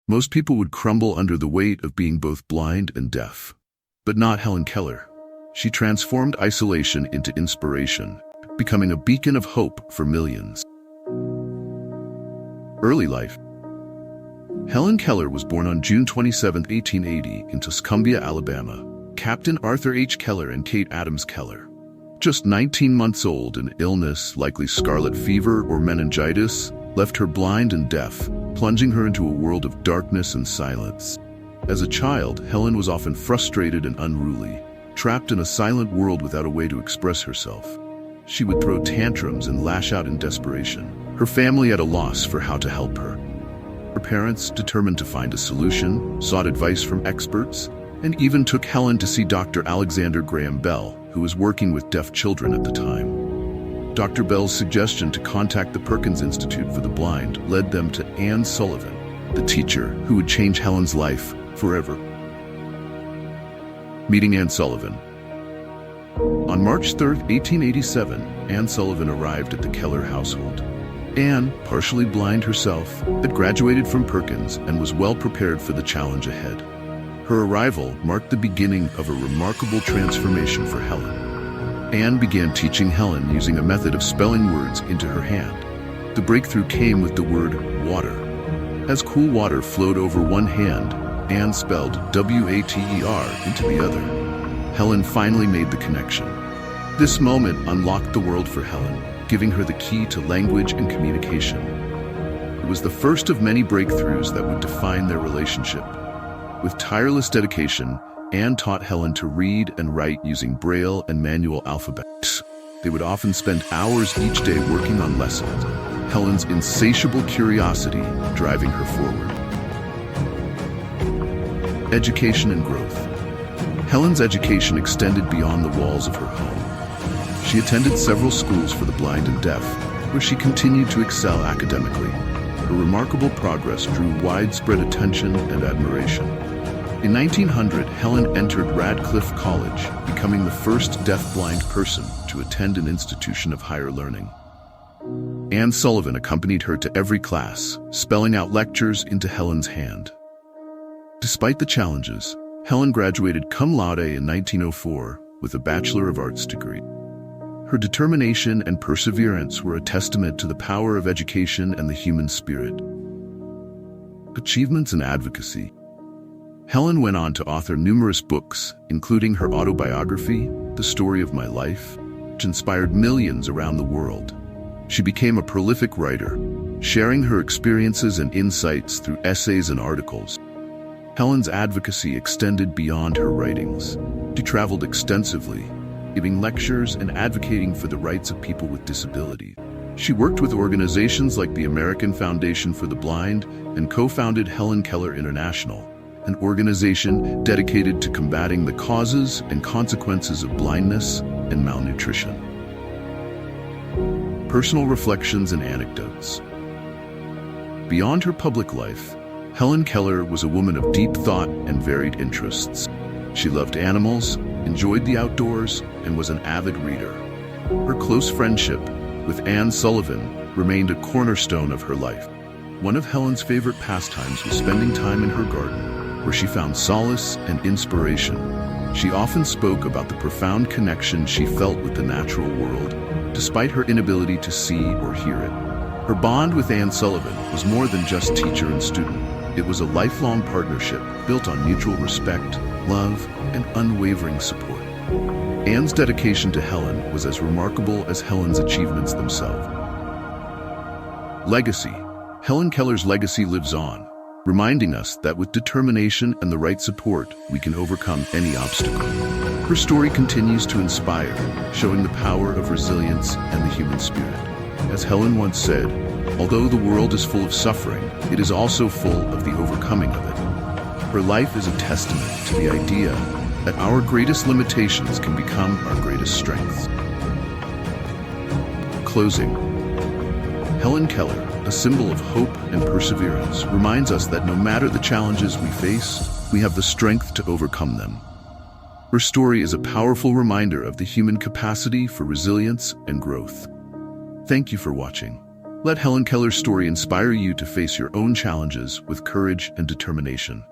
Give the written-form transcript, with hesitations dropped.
Most people would crumble under the weight of being both blind and deaf. But not Helen Keller. She transformed isolation into inspiration, becoming a beacon of hope for millions. Early life. Helen Keller was born on June 27, 1880, in Tuscumbia, Alabama. Captain Arthur H. Keller and Kate Adams Keller. Just 19 months old, an illness, likely scarlet fever or meningitis, left her blind and deaf, plunging her into a world of darkness and silence. As a child, Helen was often frustrated and unruly, trapped in a silent world without a way to express herself. She would throw tantrums and lash out in desperation, her family at a loss for how to help her. Her parents, determined to find a solution, sought advice from experts, and even took Helen to see Dr. Alexander Graham Bell, who was working with deaf children at the time. Dr. Bell's suggestion to contact the Perkins Institute for the Blind led them to Anne Sullivan, the teacher who would change Helen's life forever. Meeting Anne Sullivan. On March 3, 1887, Anne Sullivan arrived at the Keller household. Anne, partially blind herself, had graduated from Perkins and was well prepared for the challenge ahead. Her arrival marked the beginning of a remarkable transformation for Helen. Anne began teaching Helen using a method of spelling words into her hand. The breakthrough came with the word water. As cool water flowed over one hand, Anne spelled W-A-T-E-R into the other. Helen finally made the connection. This moment unlocked the world for Helen, giving her the key to language and communication. It was the first of many breakthroughs that would define their relationship. With tireless dedication, Anne taught Helen to read and write using Braille and manual alphabets. They would often spend hours each day working on lessons, Helen's insatiable curiosity driving her forward. Education and growth. Helen's education extended beyond the walls of her home. She attended several schools for the blind and deaf, where she continued to excel academically. Her remarkable progress drew widespread attention and admiration. In 1900, Helen entered Radcliffe College, becoming the first deaf-blind person to attend an institution of higher learning. Anne Sullivan accompanied her to every class, spelling out lectures into Helen's hand. Despite the challenges, Helen graduated cum laude in 1904 with a Bachelor of Arts degree. Her determination and perseverance were a testament to the power of education and the human spirit. Achievements and advocacy. Helen went on to author numerous books, including her autobiography, The Story of My Life, which inspired millions around the world. She became a prolific writer, sharing her experiences and insights through essays and articles. Helen's advocacy extended beyond her writings. She traveled extensively, giving lectures and advocating for the rights of people with disabilities. She worked with organizations like the American Foundation for the Blind and co-founded HelenKeller International, an organization dedicated to combating the causes and consequences of blindness and malnutrition. Personal reflections and anecdotes. Beyond her public life, Helen Keller was a woman of deep thought and varied interests. She loved animals, enjoyed the outdoors, and was an avid reader. Her close friendship with Anne Sullivan remained a cornerstone of her life. One of Helen's favorite pastimes was spending time in her garden, where she found solace and inspiration. She often spoke about the profound connection she felt with the natural world, despite her inability to see or hear it. Her bond with Anne Sullivan was more than just teacher and student. It was a lifelong partnership built on mutual respect, love, and unwavering support. Anne's dedication to Helen was as remarkable as Helen's achievements themselves. Legacy. Helen Keller's legacy lives on, reminding us that with determination and the right support, we can overcome any obstacle. Her story continues to inspire, showing the power of resilience and the human spirit. As Helen once said, although the world is full of suffering, it is also full of the overcoming of it. Her life is a testament to the idea that our greatest limitations can become our greatest strengths. Closing. Helen Keller, a symbol of hope and perseverance, reminds us that no matter the challenges we face, we have the strength to overcome them. Her story is a powerful reminder of the human capacity for resilience and growth. Thank you for watching. Let Helen Keller's story inspire you to face your own challenges with courage and determination.